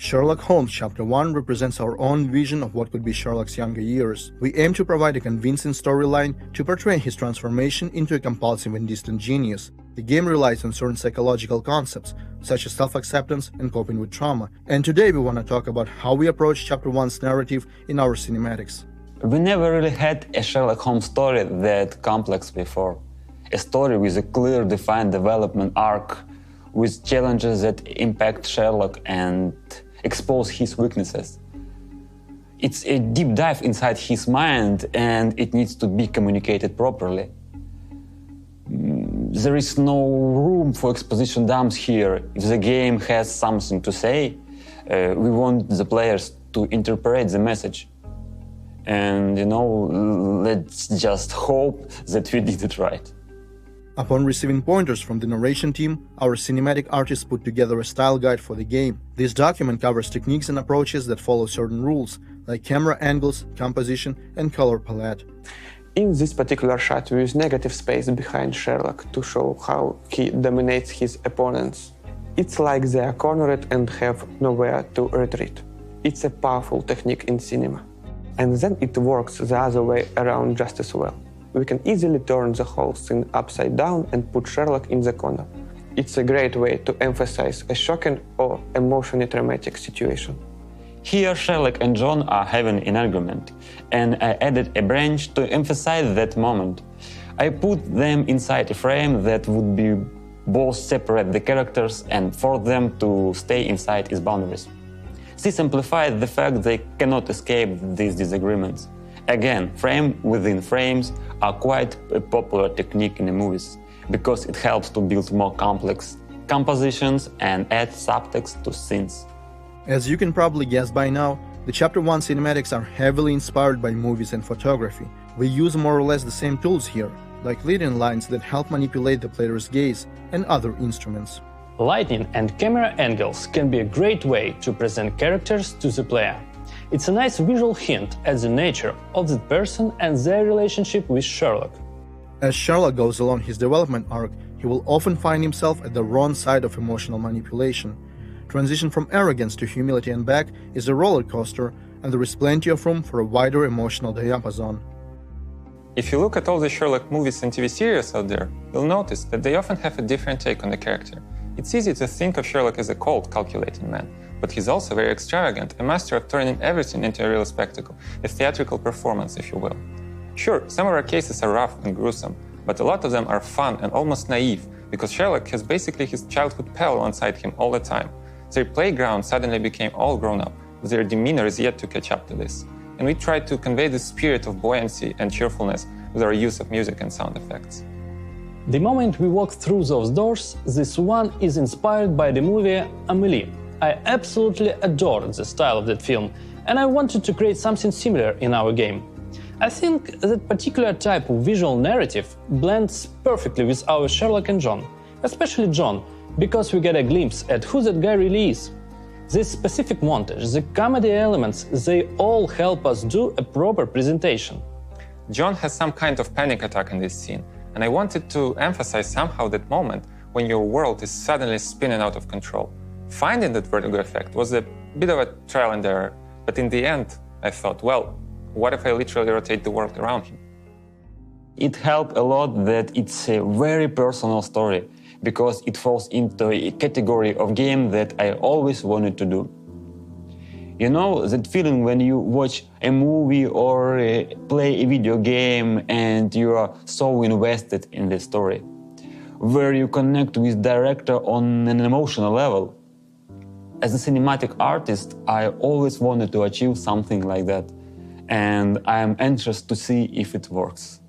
Sherlock Holmes Chapter 1 represents our own vision of what could be Sherlock's younger years. We aim to provide a convincing storyline to portray his transformation into a compulsive and distant genius. The game relies on certain psychological concepts, such as self-acceptance and coping with trauma, and today we want to talk about how we approach Chapter 1's narrative in our cinematics. We never really had a Sherlock Holmes story that complex before. A story with a clear, defined development arc, with challenges that impact Sherlock and expose his weaknesses. It's a deep dive inside his mind, and it needs to be communicated properly. There is no room for exposition dumps here. If the game has something to say, we want the players to interpret the message. And, let's just hope that we did it right. Upon receiving pointers from the narration team, our cinematic artists put together a style guide for the game. This document covers techniques and approaches that follow certain rules, like camera angles, composition, and color palette. In this particular shot, we use negative space behind Sherlock to show how he dominates his opponents. It's like they are cornered and have nowhere to retreat. It's a powerful technique in cinema. And then it works the other way around just as well. We can easily turn the whole scene upside down and put Sherlock in the corner. It's a great way to emphasize a shocking or emotionally traumatic situation. Here Sherlock and John are having an argument, and I added a branch to emphasize that moment. I put them inside a frame that would be both separate the characters and force them to stay inside its boundaries. This amplifies the fact they cannot escape these disagreements. Again, frame within frames are quite a popular technique in the movies, because it helps to build more complex compositions and add subtext to scenes. As you can probably guess by now, the Chapter 1 cinematics are heavily inspired by movies and photography. We use more or less the same tools here, like leading lines that help manipulate the player's gaze and other instruments. Lighting and camera angles can be a great way to present characters to the player. It's a nice visual hint at the nature of the person and their relationship with Sherlock. As Sherlock goes along his development arc, he will often find himself at the wrong side of emotional manipulation. Transition from arrogance to humility and back is a roller coaster, and there is plenty of room for a wider emotional diapason. If you look at all the Sherlock movies and TV series out there, you'll notice that they often have a different take on the character. It's easy to think of Sherlock as a cold, calculating man, but he's also very extravagant, a master of turning everything into a real spectacle, a theatrical performance, if you will. Sure, some of our cases are rough and gruesome, but a lot of them are fun and almost naive, because Sherlock has basically his childhood pal alongside him all the time. Their playground suddenly became all grown up, but their demeanor is yet to catch up to this. And we try to convey the spirit of buoyancy and cheerfulness with our use of music and sound effects. The moment we walk through those doors, this one is inspired by the movie Amélie. I absolutely adored the style of that film, and I wanted to create something similar in our game. I think that particular type of visual narrative blends perfectly with our Sherlock and John, especially John, because we get a glimpse at who that guy really is. This specific montage, the comedy elements, they all help us do a proper presentation. John has some kind of panic attack in this scene, and I wanted to emphasize somehow that moment when your world is suddenly spinning out of control. Finding that vertigo effect was a bit of a trial and error, but in the end, I thought, well, what if I literally rotate the world around him? It helped a lot that it's a very personal story, because it falls into a category of game that I always wanted to do. You know, that feeling when you watch a movie or play a video game and you are so invested in the story, where you connect with director on an emotional level. As a cinematic artist, I always wanted to achieve something like that, and I am anxious to see if it works.